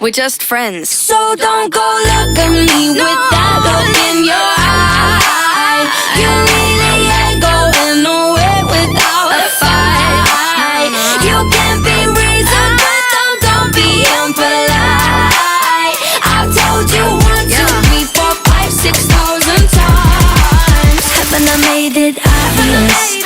We're just friends. So don't go look at me with that look in your eye. You really ain't going nowhere without a fight. You can be reasoned, but don't be impolite. I've told you 1, 2, 3, 4, 5, 6,000 times. Haven't I made it obvious?